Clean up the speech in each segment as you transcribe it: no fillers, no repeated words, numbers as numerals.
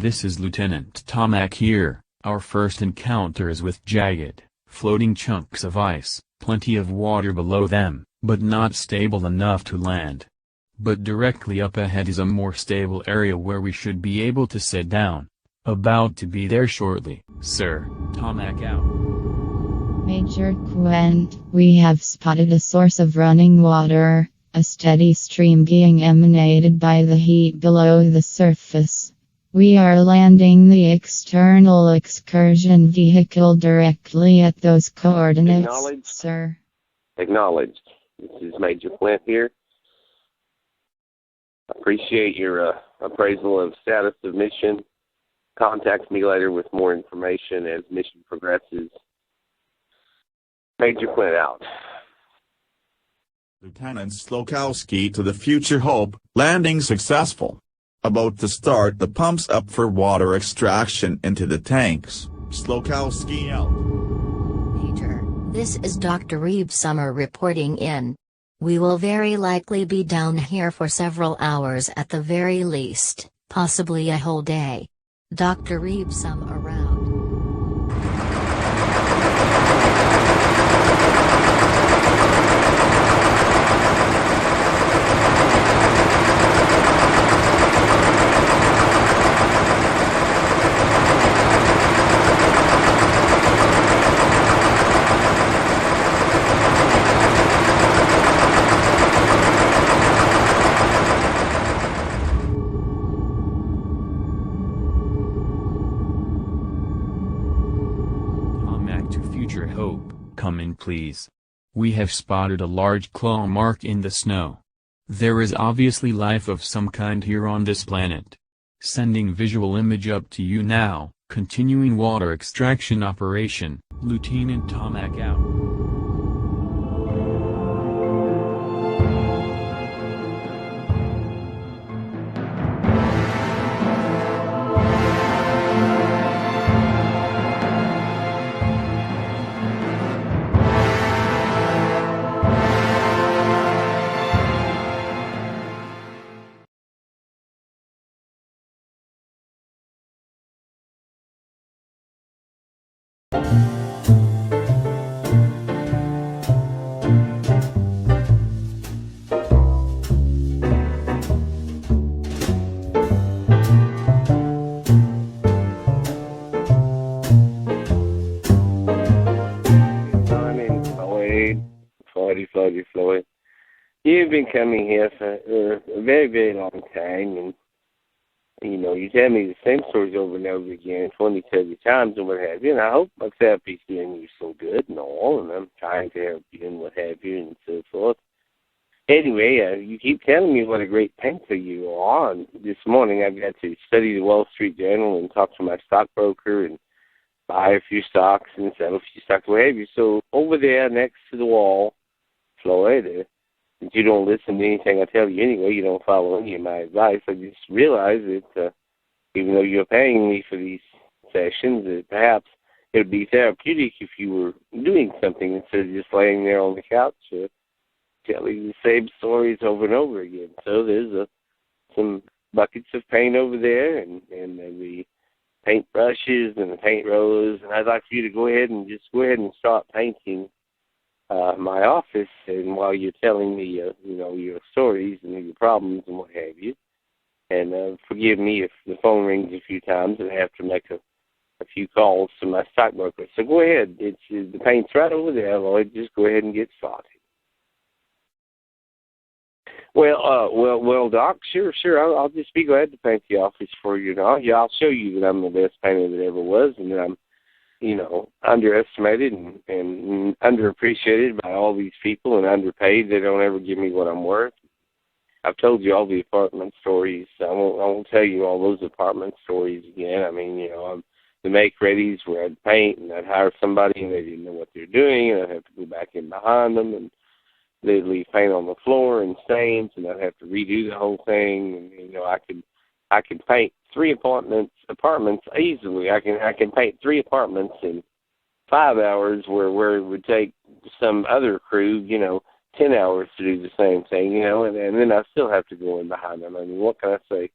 This is Lieutenant Tomac here. Our first encounter is with jagged, floating chunks of ice, plenty of water below them, but not stable enough to land. But directly up ahead is a more stable area where we should be able to sit down. About to be there shortly, sir. Tomac out. Major Quent, we have spotted a source of running water, a steady stream being emanated by the heat below the surface. We are landing the external excursion vehicle directly at those coordinates, Acknowledged. sir. Acknowledged. This is Major Flint here. Appreciate your appraisal of status of mission. Contact me later with more information as mission progresses. Major Flint out. Lieutenant Slokowski to the Future Hope, landing successful. About to start the pumps up for water extraction into the tanks. Slokowski out. Major, this is Dr. Reeve Summer reporting in. We will very likely be down here for several hours at the very least, possibly a whole day. Dr. Reeve Summer around. To Future Hope, come in please. We have spotted a large claw mark in the snow. There is obviously life of some kind here on this planet. Sending visual image up to you now, continuing water extraction operation, Lieutenant Tomac out. Floyd. You've been coming here for a very, very long time, and you tell me the same stories over and over again, 20, 30 times and what have you, and I hope my therapy's doing you so good and all, and I'm trying to help you and what have you and so forth. Anyway, you keep telling me what a great painter you are, and this morning I've got to study the Wall Street Journal and talk to my stockbroker and buy a few stocks and sell a few stocks, what have you. So over there next to the wall, Floyd, you don't listen to anything I tell you anyway. You don't follow any of my advice. I just realized that even though you're paying me for these sessions, that perhaps it would be therapeutic if you were doing something instead of just laying there on the couch telling the same stories over and over again. So there's some buckets of paint over there and the paint brushes and the paint rollers, and I'd like for you to go ahead and start painting my office, and while you're telling me, your stories and your problems and what have you. And forgive me if the phone rings a few times and I have to make a few calls to my stockbroker. So go ahead. The paint's right over there, Lloyd. Just go ahead and get started. Well, Doc. Sure. I'll just be glad to paint the office for you. I'll show you that I'm the best painter that ever was, and that I'm underestimated and underappreciated by all these people and underpaid. They don't ever give me what I'm worth. I've told you all the apartment stories. I won't tell you all those apartment stories again. I mean, the make-readies where I'd paint and I'd hire somebody and they didn't know what they're doing, and I'd have to go back in behind them, and they'd leave paint on the floor and stains, and I'd have to redo the whole thing. And I could paint 3 apartments easily. I can paint 3 apartments in 5 hours, where it would take some other crew, 10 hours to do the same thing, and then I still have to go in behind them. I mean, what can I say?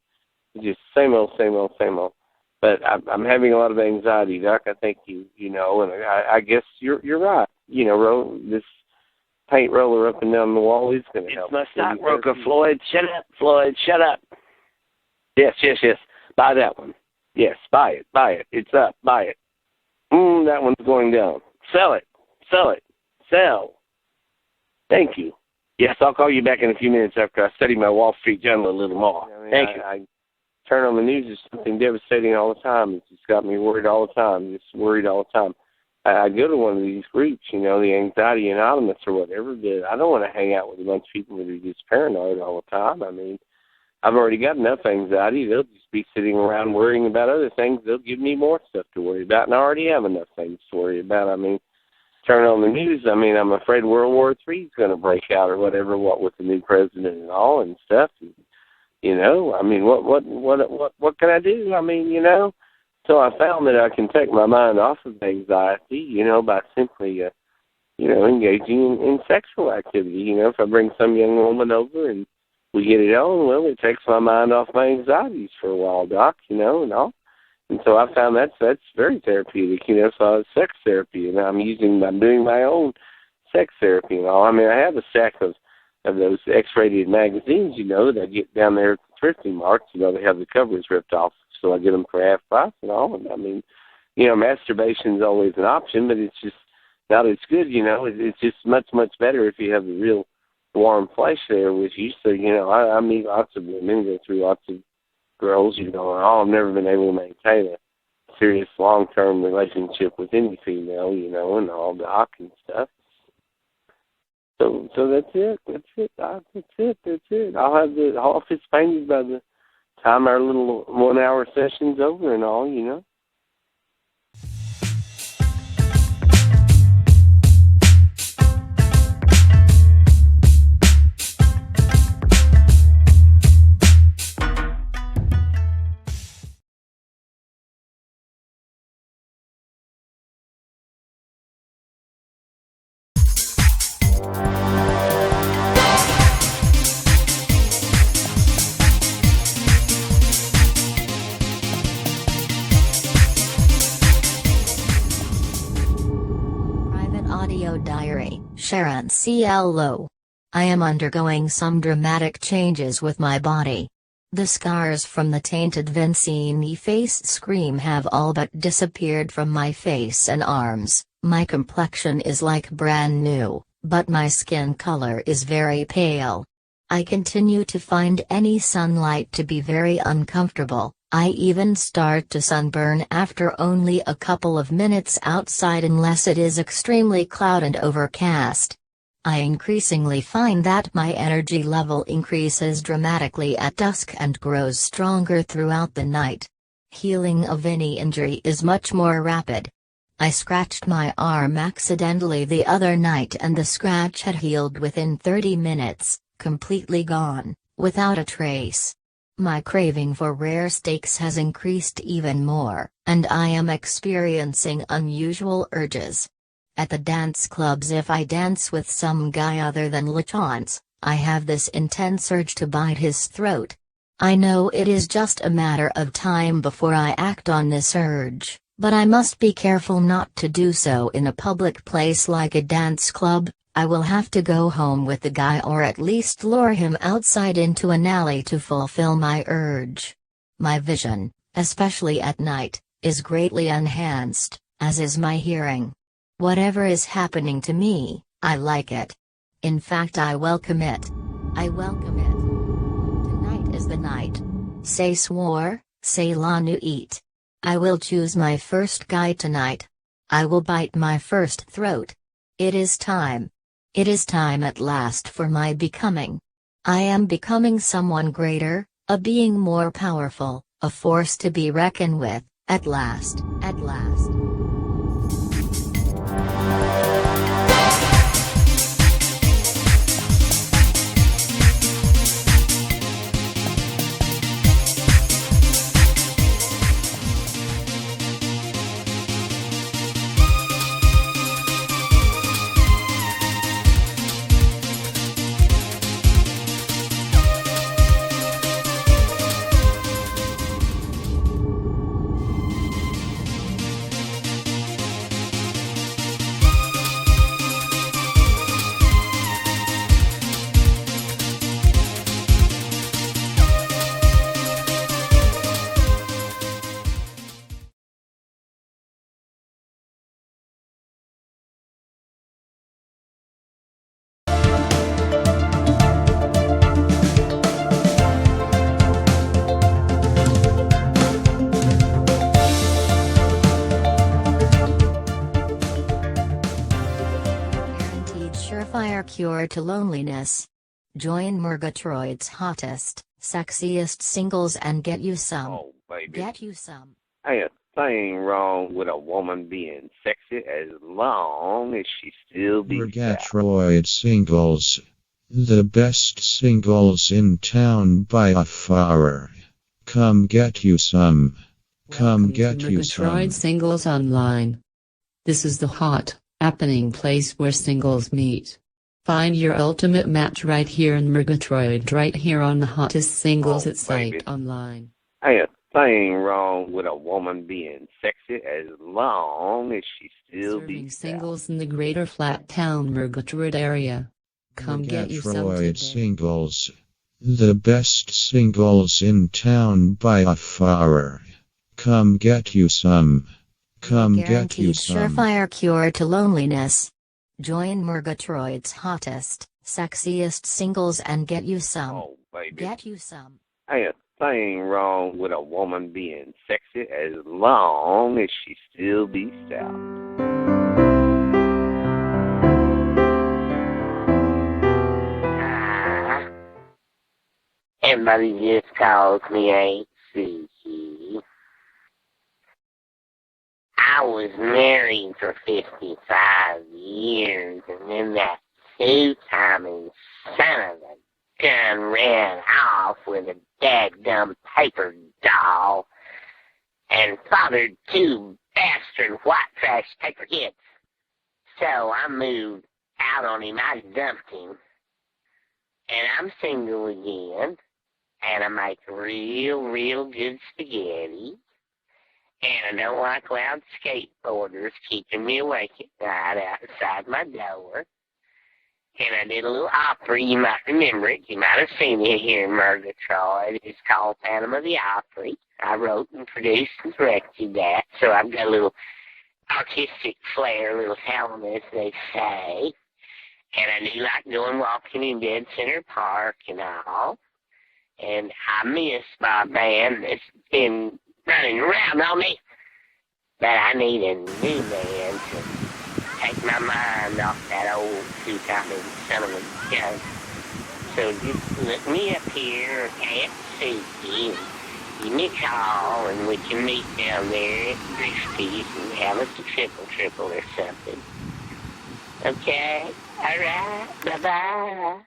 Just same old, same old, same old. But I'm having a lot of anxiety, Doc. I think you know, and I guess you're right. You know, this paint roller up and down the wall is going to help. It's my stockbroker, Floyd. Shut up, Floyd. Shut up. Yes. Buy that one. Yes, buy it. It's up. Buy it. That one's going down. Sell it. Sell. Thank you. Yes, I'll call you back in a few minutes after I study my Wall Street Journal a little more. Thank you. I turn on the news, it's something devastating all the time. It's just got me worried all the time. Just worried all the time. I go to one of these groups, you know, the Anxiety Anonymous or whatever, but I don't want to hang out with a bunch of people that are just paranoid all the time. I mean, I've already got enough anxiety. They'll just be sitting around worrying about other things. They'll give me more stuff to worry about, and I already have enough things to worry about. I mean, turn on the news, I mean, I'm afraid World War III is going to break out or whatever, what with the new president and all and stuff. And, you know, I mean, what can I do? I mean, you know, so I found that I can take my mind off of anxiety, you know, by simply, you know, engaging in sexual activity. You know, if I bring some young woman over and we get it on, well, it takes my mind off my anxieties for a while, Doc, you know, and all. And so I found that's very therapeutic, you know, so it's sex therapy, and I'm doing my own sex therapy and all. I mean, I have a stack of those X-rated magazines, you know, that I get down there at the thrifting marts. You know, they have the covers ripped off, so I get them for half price and all. And I mean, you know, masturbation's always an option, but it's just not as good, you know. It's just much better if you have the real warm flesh there with you. So, you know, I meet lots of women, go through lots of girls, you know, and all. I've never been able to maintain a serious long-term relationship with any female, you know, and all, Doc, and stuff. So that's it, Doc. That's it. I'll have the office painted by the time our little 1-hour session's over and all, you know. Audio Diary, Sharon C.L. Lowe. I am undergoing some dramatic changes with my body. The scars from the tainted Vincini face scream have all but disappeared from my face and arms. My complexion is like brand new, but my skin color is very pale. I continue to find any sunlight to be very uncomfortable. I even start to sunburn after only a couple of minutes outside unless it is extremely cloud and overcast. I increasingly find that my energy level increases dramatically at dusk and grows stronger throughout the night. Healing of any injury is much more rapid. I scratched my arm accidentally the other night and the scratch had healed within 30 minutes, completely gone, without a trace. My craving for rare steaks has increased even more, and I am experiencing unusual urges. At the dance clubs, if I dance with some guy other than LaChance, I have this intense urge to bite his throat. I know it is just a matter of time before I act on this urge, but I must be careful not to do so in a public place like a dance club. I will have to go home with the guy or at least lure him outside into an alley to fulfill my urge. My vision, especially at night, is greatly enhanced, as is my hearing. Whatever is happening to me, I like it. In fact, I welcome it. I welcome it. Tonight is the night. Say swore, say la nuit. I will choose my first guy tonight. I will bite my first throat. It is time. It is time at last for my becoming. I am becoming someone greater, a being more powerful, a force to be reckoned with, at last, at last. cure to loneliness. Join Murgatroyd's hottest, sexiest singles and get you some. Oh, baby. Get you some. Ain't a thing wrong with a woman being sexy as long as she still be fat. Murgatroyd singles. The best singles in town by a far. Come get you some. Come get you some. Murgatroyd Singles Online. This is the hot, happening place where singles meet. Find your ultimate match right here in Murgatroyd, right here on the hottest singles site online. Ain't a thing wrong with a woman being sexy as long as she still be Serving fat. singles in the greater Flat Town Murgatroyd area. Come get you some Murgatroyd today. singles. The best singles in town by a far. Come get you some. Come get Guaranteed you some. surefire cure to loneliness. Join Murgatroyd's hottest, sexiest singles and get you some. Oh, baby. Get you some. Ain't a thing wrong with a woman being sexy as long as she still be stout. Everybody just calls me Aunt Susie. I was married for 55 years, and then that two-timing son of a gun ran off with a dadgum paper doll and fathered two bastard white trash paper kids. So I moved out on him. I dumped him. And I'm single again. And I make real good spaghetti. And I don't like loud skateboarders keeping me awake at night outside my door. And I did a little opera. You might remember it. You might have seen it here in Murgatroyd. It's called Phantom of the Opry. I wrote and produced and directed that. So I've got a little artistic flair, a little talent, as they say. And I do like going walking in Dead Center Park and all. And I miss my band that's been running around on me. But I need a new band to take my mind off that old two-timing son of a gun. So just look me up here at Susie and give me a call and we can meet down there at Crispy's and have us a triple or something. Okay? All right. Bye-bye.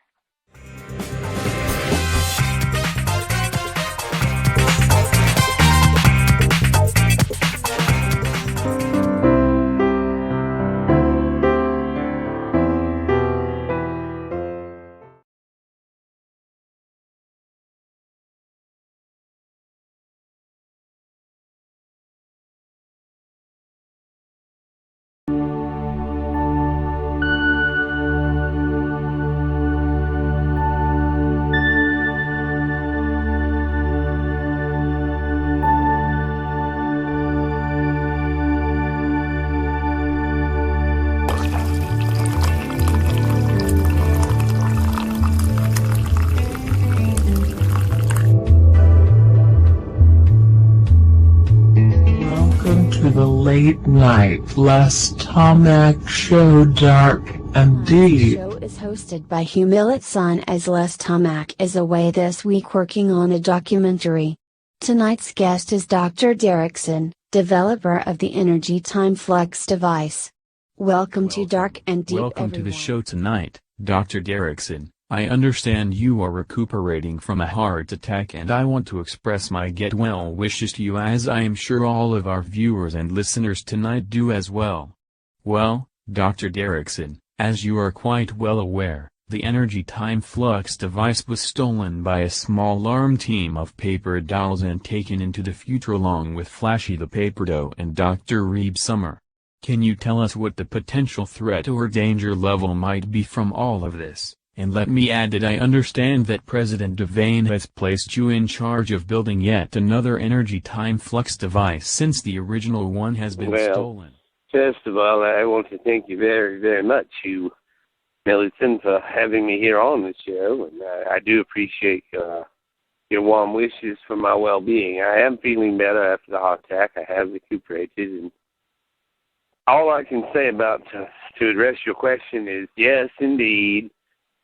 The late night Les Tomac show, Dark and The Deep. show is hosted by Humilit's son, as Les Tomac is away this week working on a documentary. Tonight's guest is Dr. Derrickson, developer of the Energy Time Flux device. Welcome to Dark and Deep, Welcome to the everyone. show tonight, Dr. Derrickson. I understand you are recuperating from a heart attack, and I want to express my get well wishes to you, as I am sure all of our viewers and listeners tonight do as well. Well, Dr. Derrickson, as you are quite well aware, the Energy Time Flux device was stolen by a small armed team of paper dolls and taken into the future along with Flashy the Paper Doll and Dr. Reeb Summer. Can you tell us what the potential threat or danger level might be from all of this? And let me add that I understand that President Devane has placed you in charge of building yet another Energy Time Flux device since the original one has been stolen. First of all, I want to thank you very much, you Millicent, for having me here on the show, and I do appreciate your warm wishes for my well-being. I am feeling better after the heart attack. I have recuperated, and all I can say about to address your question is, yes, indeed,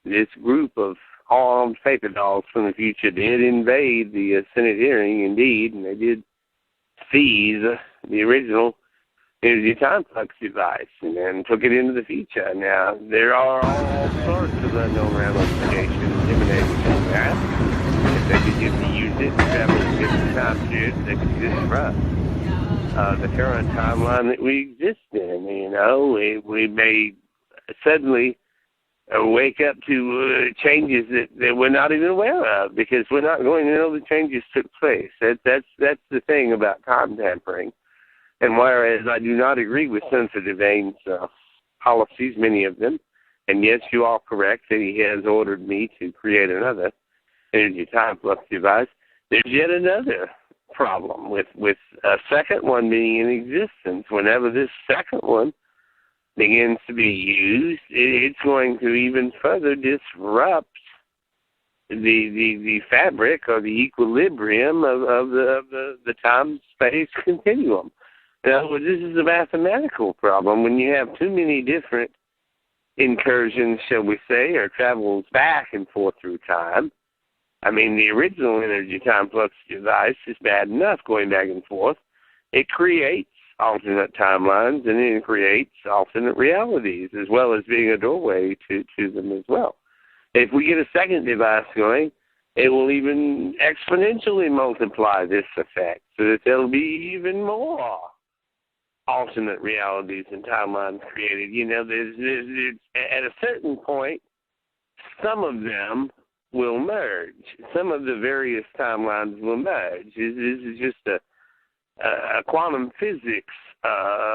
this group of armed paper dolls from the future did invade the Senate hearing, indeed, and they did seize the original energy time flux device and then took it into the future. Now, there are all sorts of unknown ramifications emanating from that. If they could get to use it to travel to different time periods, they could disrupt the current timeline that we exist in. You know, we may suddenly wake up to changes that we're not even aware of because we're not going to know the changes took place. That's the thing about time tampering. And whereas I do not agree with Senator Devane's policies, many of them, and yes, you are correct that he has ordered me to create another energy time flux device, there's yet another problem with a second one being in existence. Whenever this second one begins to be used, it's going to even further disrupt the fabric or the equilibrium of the time-space continuum. In other words, this is a mathematical problem. When you have too many different incursions, shall we say, or travels back and forth through time, I mean, the original energy time flux device is bad enough going back and forth. It creates alternate timelines and it creates alternate realities as well as being a doorway to them as well. If we get a second device going, it will even exponentially multiply this effect so that there'll be even more alternate realities and timelines created. You know, there's at a certain point, some of them will merge. Some of the various timelines will merge. This is just a quantum physics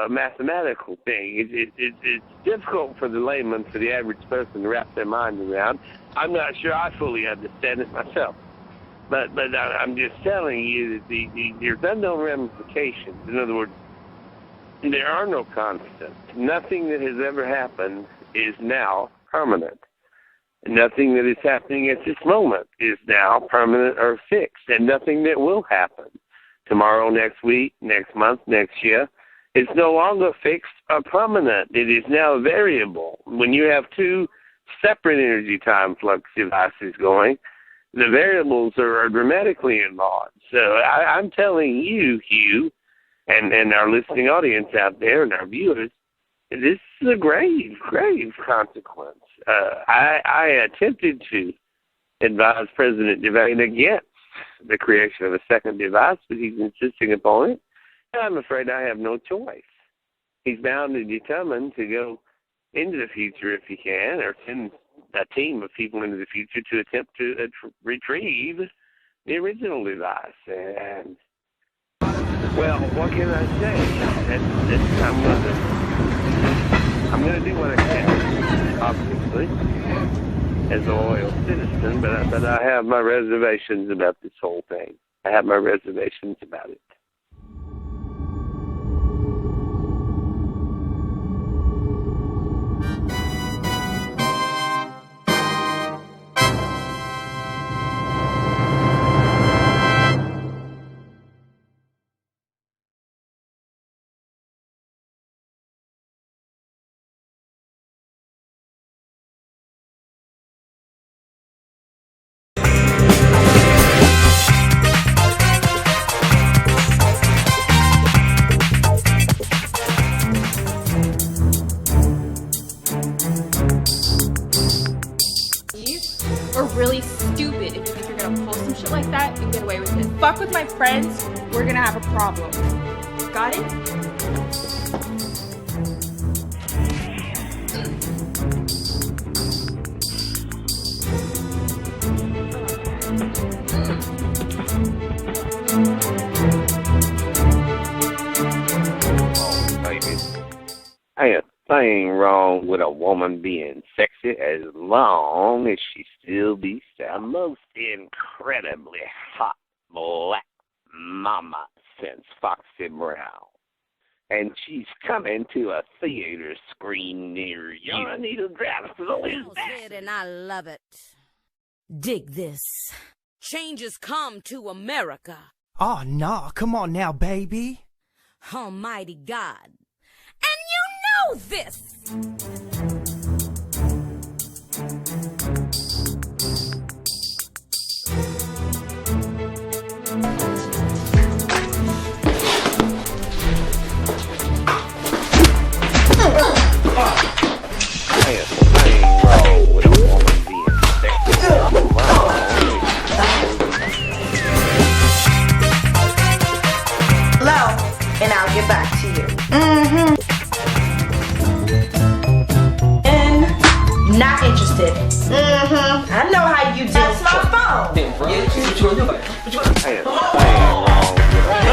mathematical thing. It's difficult for the layman, for the average person to wrap their mind around. I'm not sure I fully understand it myself. But I'm just telling you that there's unknown ramifications. In other words, there are no constants. Nothing that has ever happened is now permanent. Nothing that is happening at this moment is now permanent or fixed, and nothing that will happen tomorrow, next week, next month, next year, is no longer fixed or permanent. It is now variable. When you have two separate energy time flux devices going, the variables are dramatically enlarged. So I'm telling you, Hugh, and our listening audience out there and our viewers, this is a grave, grave consequence. I attempted to advise President Devane against the creation of a second device, but he's insisting upon it, and I'm afraid I have no choice. He's bound and determined to go into the future if he can, or send a team of people into the future to attempt to retrieve the original device. And, well, what can I say? I'm going to do what I can, obviously, as a loyal citizen, but I have my reservations about this whole thing. I have my reservations about it. Really stupid if you think you're gonna pull some shit like that and get away with it. Fuck with my friends, we're gonna have a problem. Got it? Oh, baby. Ain't a thing wrong with a woman being sexy as long as she still be the most incredibly hot black mama since Foxy Brown. And she's coming to a theater screen near you. Anita Draftsville is back. And I love it. Dig this. Changes come to America. Oh, no. Come on now, baby. Almighty God. And you know this. And I'll get back to you. And not interested. I know how you do. That's my phone. The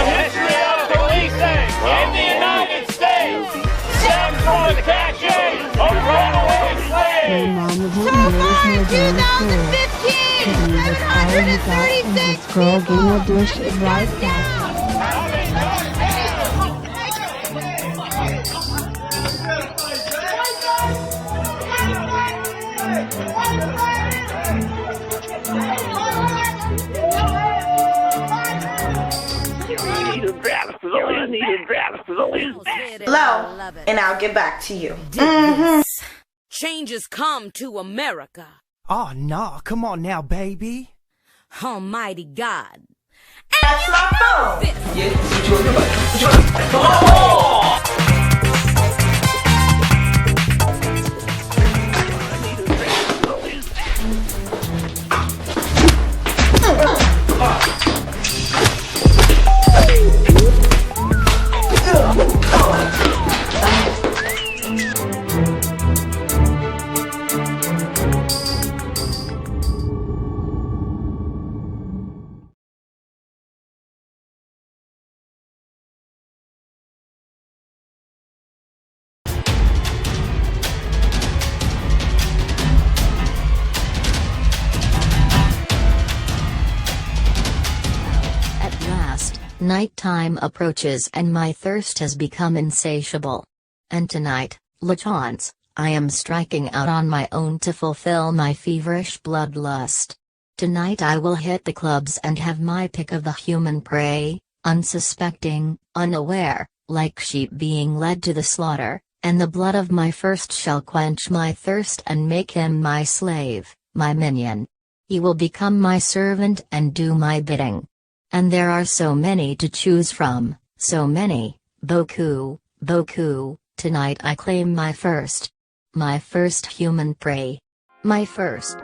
history of policing in the United States stems from the caching of runaway slaves. 2015! Scroll game dish is right back. Hello, and I'll get back to you. Changes come to America. Oh, no, come on now, baby. Almighty God. That's my phone. Nighttime approaches and my thirst has become insatiable. And tonight, LaChance, I am striking out on my own to fulfill my feverish bloodlust. Tonight I will hit the clubs and have my pick of the human prey, unsuspecting, unaware, like sheep being led to the slaughter, and the blood of my first shall quench my thirst and make him my slave, my minion. He will become my servant and do my bidding. And there are so many to choose from, so many, beaucoup, beaucoup. Tonight I claim my first human prey. My first.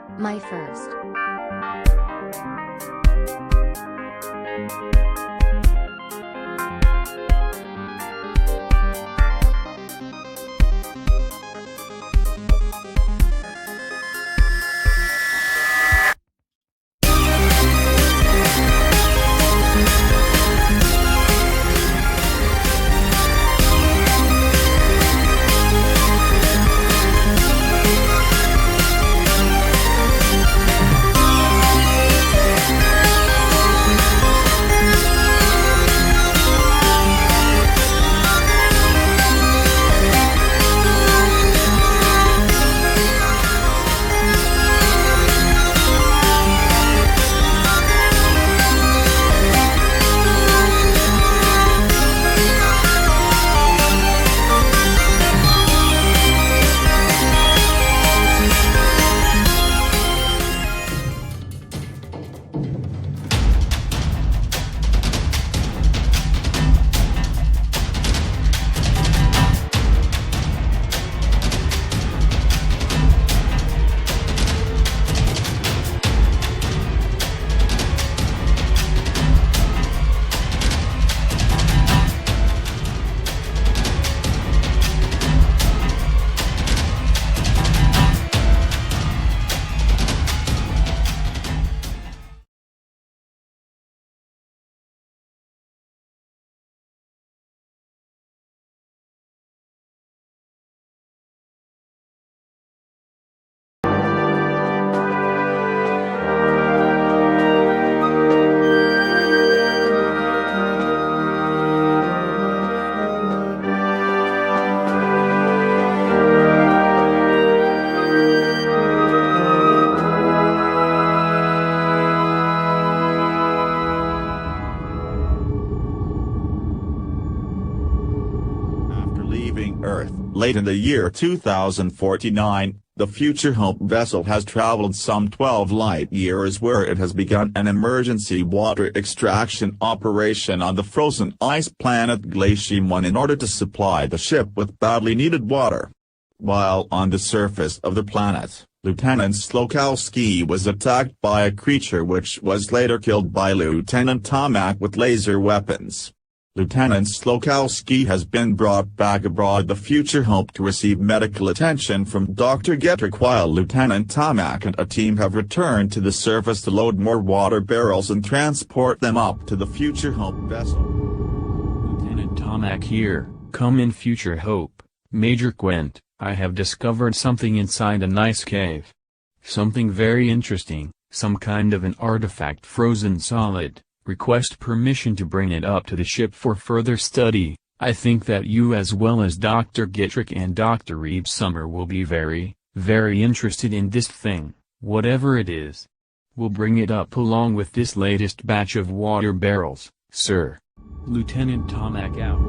Late in the year 2049, The Future Hope vessel has traveled some 12 light years where it has begun an emergency water extraction operation on the frozen ice planet Glacium 1 in order to supply the ship with badly needed water. While on the surface of the planet, Lieutenant Slokowski was attacked by a creature which was later killed by Lieutenant Tomac with laser weapons. Lieutenant Slokowski has been brought back aboard the Future Hope to receive medical attention from Dr. Getrick while Lieutenant Tomac and a team have returned to the surface to load more water barrels and transport them up to the Future Hope vessel. Lieutenant Tomac here, come in Future Hope. Major Quint, I have discovered something inside an ice cave. Something very interesting, some kind of an artifact frozen solid. Request permission to bring it up to the ship for further study. I think that you as well as Dr. Getrick and Dr. Reeb Summer will be very, very interested in this thing, whatever it is. We'll bring it up along with this latest batch of water barrels, sir. Lieutenant Tomac out.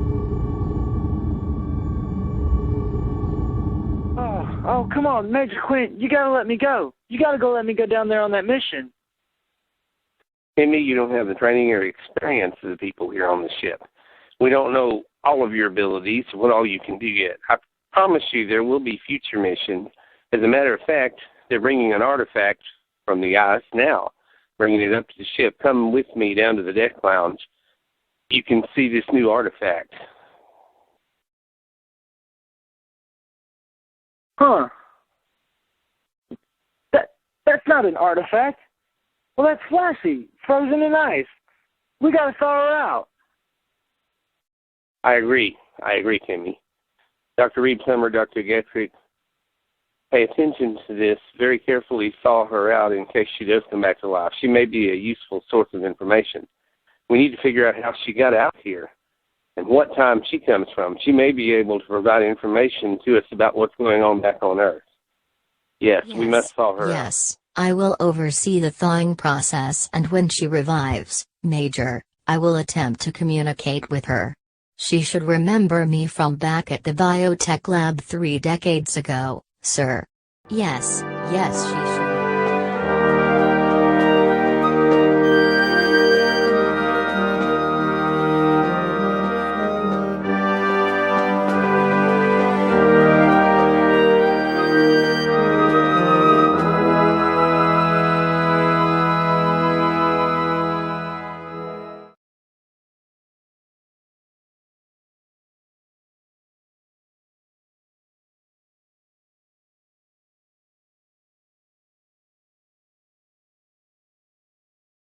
Oh, come on, Major Quint, you gotta let me go. You gotta go let me go down there on that mission. Timmy, you don't have the training or experience of the people here on the ship. We don't know all of your abilities, what all you can do yet. I promise you there will be future missions. As a matter of fact, they're bringing an artifact from the ice now, bringing it up to the ship. Come with me down to the deck lounge. You can see this new artifact. Huh. That's not an artifact. Well, that's Flashy, frozen in ice. We gotta thaw her out. I agree, Timmy. Dr. Reeb Summer, Dr. Getrick, pay attention to this. Very carefully thaw her out in case she does come back to life. She may be a useful source of information. We need to figure out how she got out here and what time she comes from. She may be able to provide information to us about what's going on back on Earth. Yes, we must thaw her out. Yes. I will oversee the thawing process, and when she revives, Major, I will attempt to communicate with her. She should remember me from back at the biotech lab 3 decades ago, sir. Yes, she should.